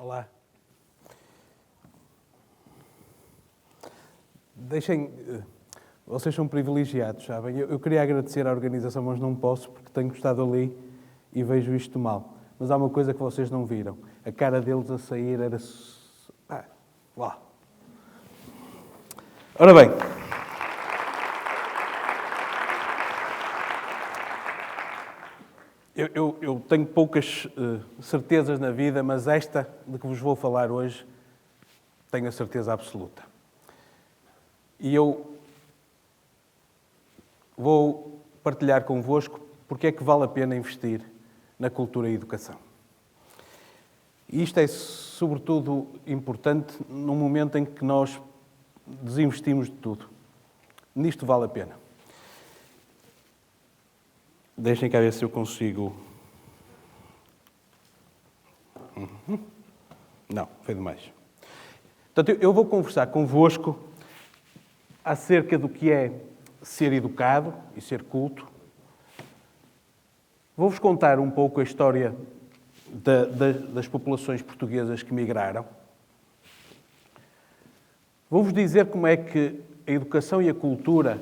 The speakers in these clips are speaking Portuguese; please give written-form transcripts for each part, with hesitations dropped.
Olá. Vocês são privilegiados, sabem? Eu queria agradecer à organização, mas não posso porque tenho estado ali e vejo isto mal. Mas há uma coisa que vocês não viram. A cara deles a sair era... Lá. Ora bem. Eu tenho poucas certezas na vida, mas esta de que vos vou falar hoje tenho a certeza absoluta. E eu vou partilhar convosco porque é que vale a pena investir na cultura e educação. E isto é, sobretudo, importante num momento em que nós desinvestimos de tudo. Nisto vale a pena. Deixem cá ver se eu consigo... Não, foi demais. Portanto, eu vou conversar convosco acerca do que é ser educado e ser culto. Vou-vos contar um pouco a história das populações portuguesas que migraram. Vou-vos dizer como é que a educação e a cultura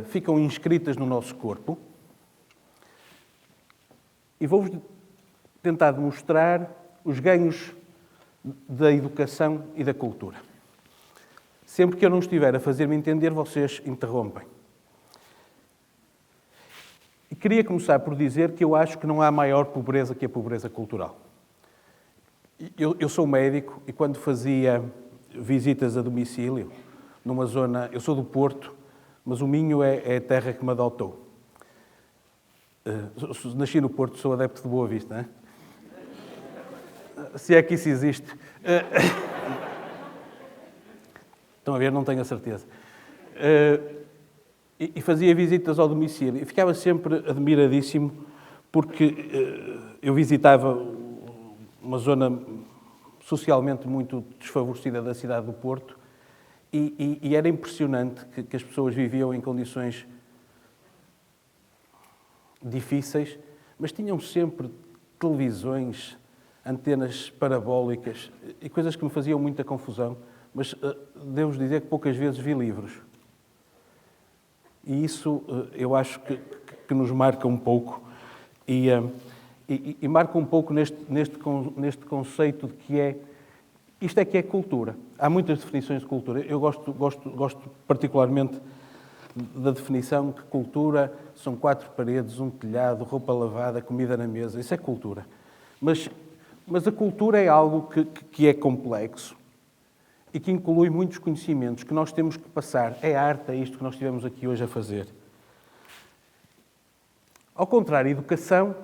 ficam inscritas no nosso corpo. E vou-vos tentar demonstrar os ganhos da educação e da cultura. Sempre que eu não estiver a fazer-me entender, vocês interrompem. E queria começar por dizer que eu acho que não há maior pobreza que a pobreza cultural. Eu sou médico e quando fazia visitas a domicílio, numa zona... Eu sou do Porto, mas o Minho é a terra que me adotou. Nasci no Porto, sou adepto de Boa Vista, não é? Se é que isso existe. Estão a ver? Não tenho a certeza. E fazia visitas ao domicílio. E ficava sempre admiradíssimo porque eu visitava uma zona socialmente muito desfavorecida da cidade do Porto e era impressionante que as pessoas viviam em condições difíceis, mas tinham sempre televisões, antenas parabólicas e coisas que me faziam muita confusão, mas devo dizer que poucas vezes vi livros. E isso eu acho que nos marca um pouco e marca um pouco neste conceito de que é... Isto é que é cultura. Há muitas definições de cultura. Eu gosto particularmente da definição que cultura são 4 paredes, um telhado, roupa lavada, comida na mesa. Isso é cultura. Mas a cultura é algo que é complexo e que inclui muitos conhecimentos que nós temos que passar. É arte, é isto que nós estivemos aqui hoje a fazer. Ao contrário, a educação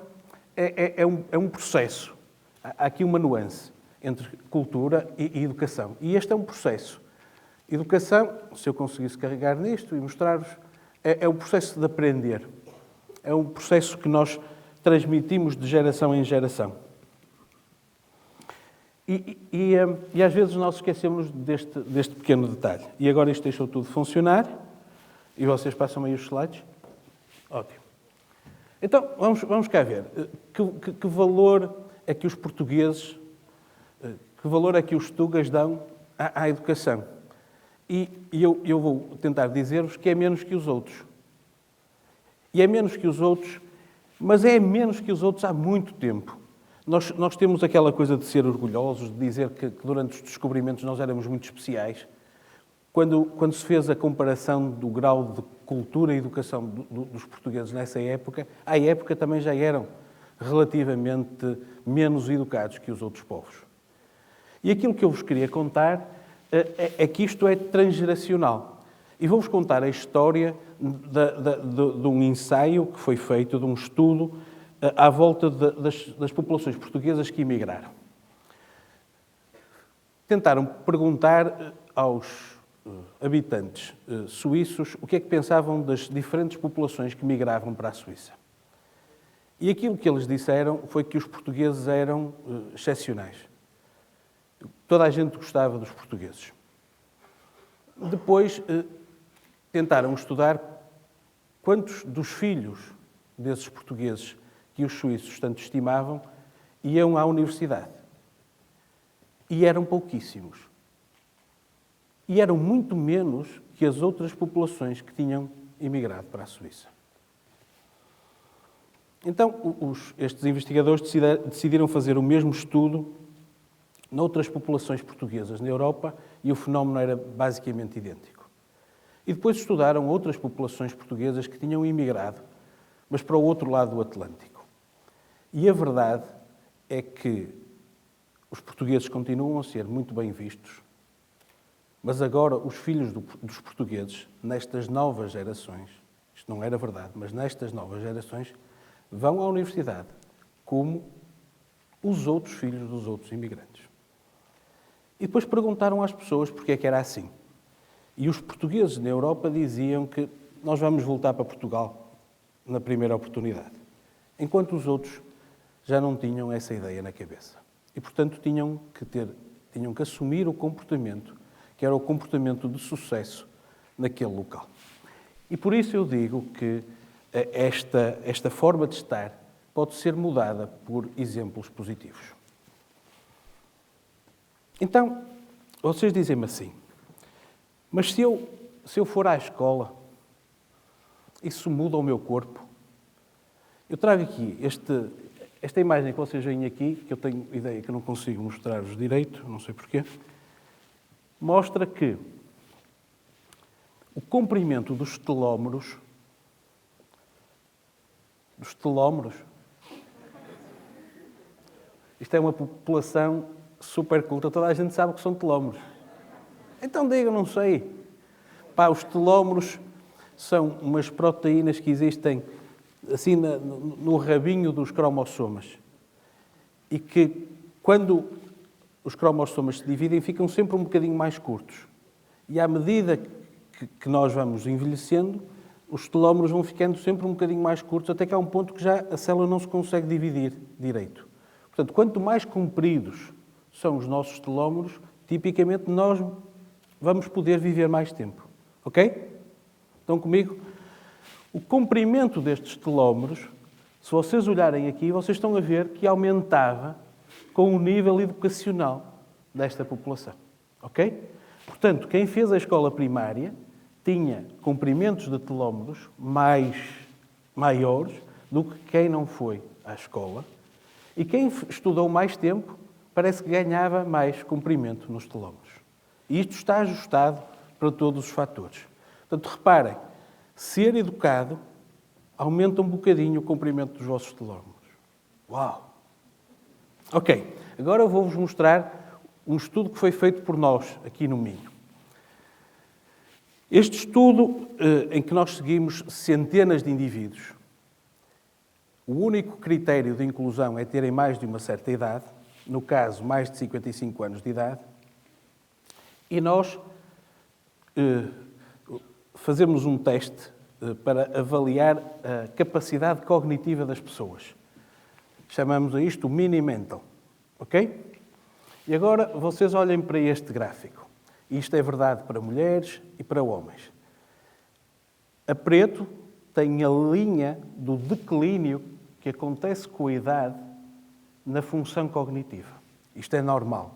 é um processo. Há aqui uma nuance entre cultura e educação. E este é um processo. Educação, se eu conseguisse carregar nisto e mostrar-vos, é o processo de aprender. É um processo que nós transmitimos de geração em geração. E às vezes nós esquecemos deste pequeno detalhe. E agora isto deixou tudo funcionar. E vocês passam aí os slides. Ótimo. Então, vamos cá ver. Que valor é que os portugueses, que valor é que os tugas dão à educação? E eu vou tentar dizer-vos que é menos que os outros. E é menos que os outros, mas é menos que os outros há muito tempo. Nós temos aquela coisa de ser orgulhosos, de dizer que durante os descobrimentos nós éramos muito especiais. Quando se fez a comparação do grau de cultura e educação dos portugueses nessa época, à época também já eram relativamente menos educados que os outros povos. E aquilo que eu vos queria contar é que isto é transgeracional. E vou-vos contar a história de um ensaio que foi feito, de um estudo, à volta das populações portuguesas que emigraram. Tentaram perguntar aos habitantes suíços o que é que pensavam das diferentes populações que migravam para a Suíça. E aquilo que eles disseram foi que os portugueses eram excepcionais. Toda a gente gostava dos portugueses. Depois, tentaram estudar quantos dos filhos desses portugueses que os suíços tanto estimavam iam à universidade. E eram pouquíssimos. E eram muito menos que as outras populações que tinham emigrado para a Suíça. Então, estes investigadores decidiram fazer o mesmo estudo noutras populações portuguesas na Europa e o fenómeno era basicamente idêntico. E depois estudaram outras populações portuguesas que tinham emigrado, mas para o outro lado do Atlântico. E a verdade é que os portugueses continuam a ser muito bem vistos, mas agora os filhos dos portugueses, nestas novas gerações, isto não era verdade, mas nestas novas gerações, vão à universidade como os outros filhos dos outros imigrantes. E depois perguntaram às pessoas porque é que era assim. E os portugueses na Europa diziam que nós vamos voltar para Portugal na primeira oportunidade, enquanto os outros já não tinham essa ideia na cabeça. E, portanto, tinham que assumir o comportamento, que era o comportamento de sucesso naquele local. E por isso eu digo que esta forma de estar pode ser mudada por exemplos positivos. Então, vocês dizem-me assim, mas se eu for à escola, isso muda o meu corpo? Eu trago aqui esta imagem que vocês veem aqui, que eu tenho ideia que eu não consigo mostrar-vos direito, não sei porquê, mostra que o comprimento dos telómeros, isto é uma população super culta, toda a gente sabe que são telómeros. Então digam, não sei. Os telómeros são umas proteínas que existem assim no rabinho dos cromossomas e que, quando os cromossomas se dividem, ficam sempre um bocadinho mais curtos. E à medida que nós vamos envelhecendo, os telómeros vão ficando sempre um bocadinho mais curtos, até que há um ponto que já a célula não se consegue dividir direito. Portanto, quanto mais compridos são os nossos telómeros, tipicamente nós vamos poder viver mais tempo. Ok? Estão comigo? O comprimento destes telómeros, se vocês olharem aqui, vocês estão a ver que aumentava com o nível educacional desta população. Ok? Portanto, quem fez a escola primária tinha comprimentos de telómeros maiores do que quem não foi à escola. E quem estudou mais tempo parece que ganhava mais comprimento nos telómeros. E isto está ajustado para todos os fatores. Portanto, reparem, ser educado aumenta um bocadinho o comprimento dos vossos telómeros. Uau! Ok, agora eu vou-vos mostrar um estudo que foi feito por nós, aqui no Minho. Este estudo, em que nós seguimos centenas de indivíduos, o único critério de inclusão é terem mais de uma certa idade, no caso, mais de 55 anos de idade, e nós fazemos um teste para avaliar a capacidade cognitiva das pessoas. Chamamos a isto o Mini Mental. Ok? E agora vocês olhem para este gráfico. Isto é verdade para mulheres e para homens. A preto tem a linha do declínio que acontece com a idade na função cognitiva. Isto é normal.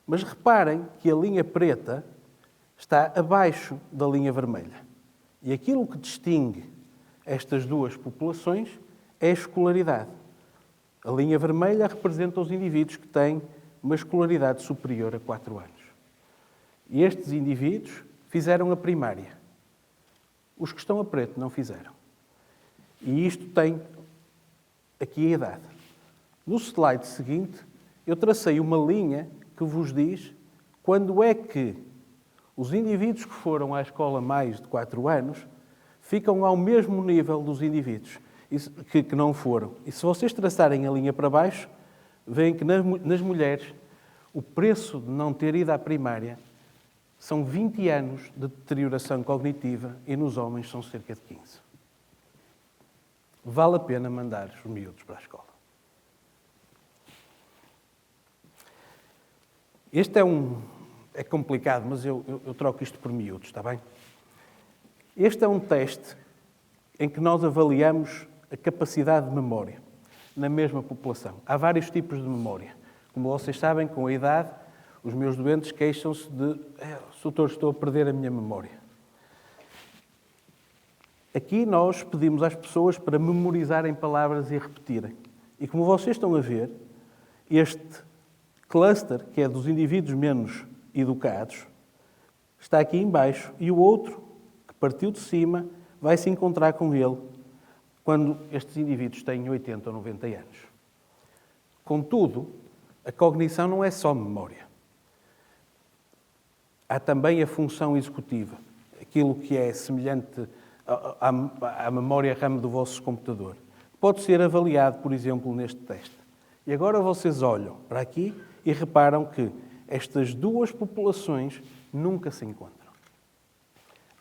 Mas reparem que a linha preta está abaixo da linha vermelha. E aquilo que distingue estas duas populações é a escolaridade. A linha vermelha representa os indivíduos que têm uma escolaridade superior a 4 anos. E estes indivíduos fizeram a primária. Os que estão a preto não fizeram. E isto tem aqui a idade. No slide seguinte, eu tracei uma linha que vos diz quando é que os indivíduos que foram à escola mais de 4 anos ficam ao mesmo nível dos indivíduos que não foram. E se vocês traçarem a linha para baixo, veem que nas mulheres o preço de não ter ido à primária são 20 anos de deterioração cognitiva e nos homens são cerca de 15. Vale a pena mandar os miúdos para a escola. Este é complicado, mas eu troco isto por miúdos, está bem? Este é um teste em que nós avaliamos a capacidade de memória na mesma população. Há vários tipos de memória. Como vocês sabem, com a idade, Os meus doentes queixam-se de doutor, estou a perder a minha memória. Aqui nós pedimos às pessoas para memorizarem palavras e repetirem. E como vocês estão a ver, este cluster, que é dos indivíduos menos educados, está aqui em baixo e o outro, que partiu de cima, vai se encontrar com ele quando estes indivíduos têm 80 ou 90 anos. Contudo, a cognição não é só memória. Há também a função executiva, aquilo que é semelhante à memória RAM do vosso computador. Pode ser avaliado, por exemplo, neste teste. E agora vocês olham para aqui e reparam que estas duas populações nunca se encontram.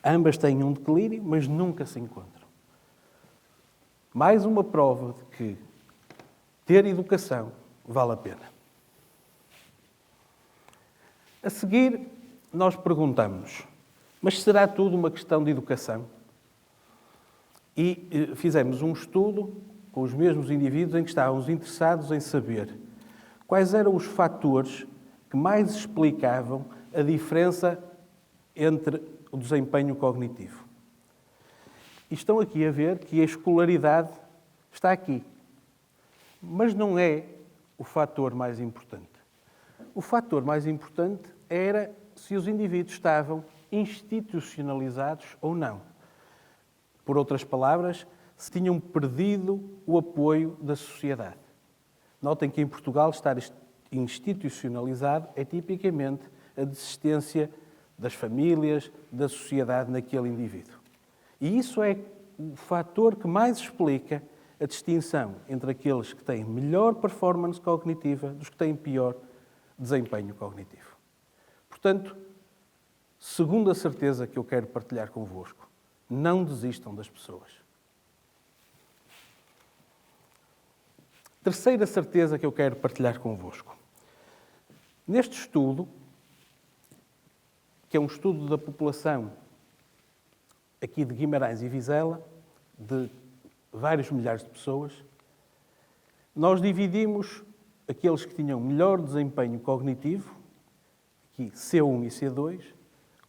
Ambas têm um declínio, mas nunca se encontram. Mais uma prova de que ter educação vale a pena. A seguir, nós perguntamos, mas será tudo uma questão de educação? E fizemos um estudo com os mesmos indivíduos em que estávamos interessados em saber quais eram os fatores que mais explicavam a diferença entre o desempenho cognitivo. E estão aqui a ver que a escolaridade está aqui. Mas não é o fator mais importante. O fator mais importante era se os indivíduos estavam institucionalizados ou não. Por outras palavras, se tinham perdido o apoio da sociedade. Notem que em Portugal estar institucionalizado é tipicamente a desistência das famílias, da sociedade naquele indivíduo. E isso é o fator que mais explica a distinção entre aqueles que têm melhor performance cognitiva dos que têm pior desempenho cognitivo. Portanto, segunda certeza que eu quero partilhar convosco, não desistam das pessoas. Terceira certeza que eu quero partilhar convosco. Neste estudo, que é um estudo da população aqui de Guimarães e Vizela, de vários milhares de pessoas, nós dividimos aqueles que tinham melhor desempenho cognitivo, aqui C1 e C2,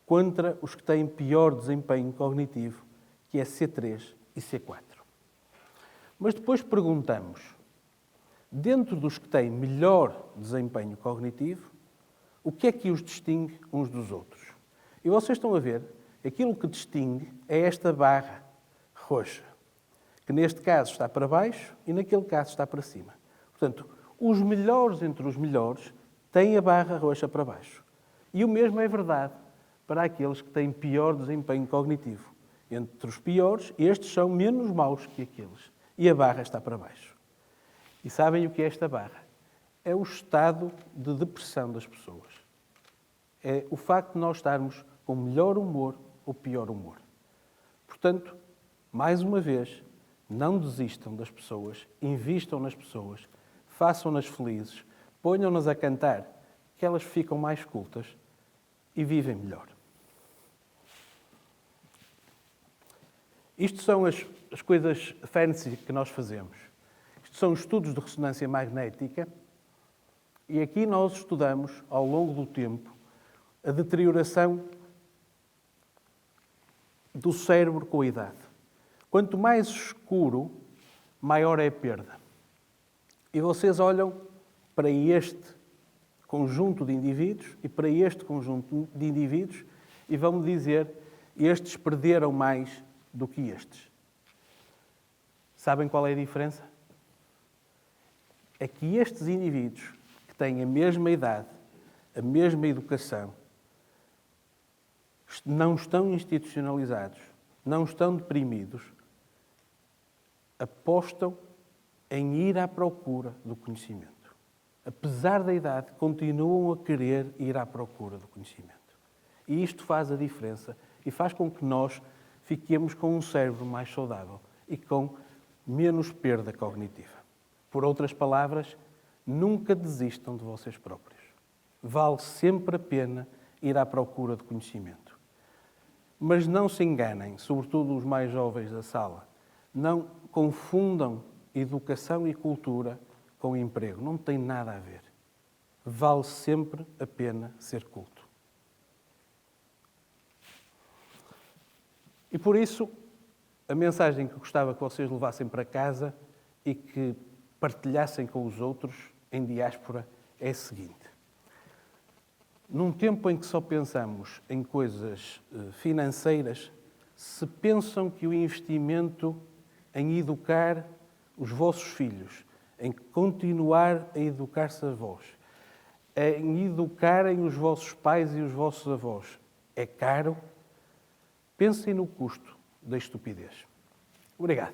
contra os que têm pior desempenho cognitivo, que é C3 e C4. Mas depois perguntamos, dentro dos que têm melhor desempenho cognitivo, o que é que os distingue uns dos outros? E vocês estão a ver, aquilo que distingue é esta barra roxa, que neste caso está para baixo e naquele caso está para cima. Portanto, os melhores entre os melhores têm a barra roxa para baixo. E o mesmo é verdade para aqueles que têm pior desempenho cognitivo. Entre os piores, estes são menos maus que aqueles. E a barra está para baixo. E sabem o que é esta barra? É o estado de depressão das pessoas. É o facto de nós estarmos com melhor humor ou pior humor. Portanto, mais uma vez, não desistam das pessoas, invistam nas pessoas, façam-nas felizes, ponham-nas a cantar, que elas ficam mais cultas e vivem melhor. Isto são as coisas fancy que nós fazemos. Isto são estudos de ressonância magnética e aqui nós estudamos, ao longo do tempo, a deterioração do cérebro com a idade. Quanto mais escuro, maior é a perda. E vocês olham para este conjunto de indivíduos e para este conjunto de indivíduos e vão dizer estes perderam mais do que estes. Sabem qual é a diferença? É que estes indivíduos que têm a mesma idade, a mesma educação, não estão institucionalizados, não estão deprimidos, apostam em ir à procura do conhecimento. Apesar da idade, continuam a querer ir à procura do conhecimento. E isto faz a diferença e faz com que nós fiquemos com um cérebro mais saudável e com menos perda cognitiva. Por outras palavras, nunca desistam de vocês próprios. Vale sempre a pena ir à procura de conhecimento. Mas não se enganem, sobretudo os mais jovens da sala. Não confundam educação e cultura com emprego. Não tem nada a ver. vale sempre a pena ser culto. E por isso, a mensagem que gostava que vocês levassem para casa e que partilhassem com os outros em diáspora é a seguinte. Num tempo em que só pensamos em coisas financeiras, se pensam que o investimento em educar os vossos filhos, em continuar a educar-se a vós, em educarem os vossos pais e os vossos avós, é caro, pensem no custo da estupidez. Obrigado.